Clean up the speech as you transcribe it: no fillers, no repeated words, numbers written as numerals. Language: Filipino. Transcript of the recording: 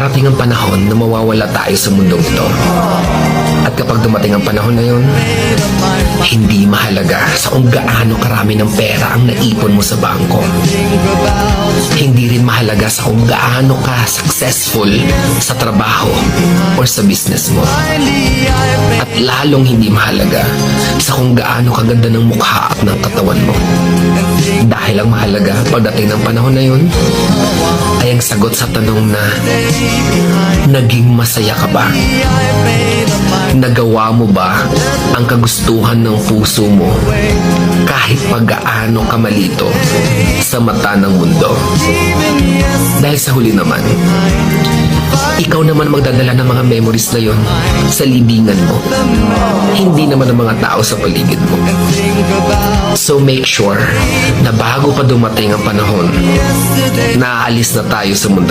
Darating ang panahon na mawawala tayo sa mundong ito. At kapag dumating ang panahon na yun, hindi mahalaga sa kung gaano karami ng pera ang naipon mo sa bangko. Hindi rin mahalaga sa kung gaano ka successful sa trabaho or sa business mo. At lalong hindi mahalaga sa kung gaano kaganda ng mukha at ng katawan mo. Dahil ang mahalaga pagdating ng panahon na yun ay ang sagot sa tanong na naging masaya ka ba? Nagawa mo ba ang kagustuhan ng puso mo kahit pag-gaano ka malito sa mata ng mundo? Dahil sa huli naman, ikaw naman magdadala ng mga memories na yon sa libingan mo. Hindi naman ang mga tao sa paligid mo. So make sure na bago pa dumating ang panahon na aalis na tayo sa mundo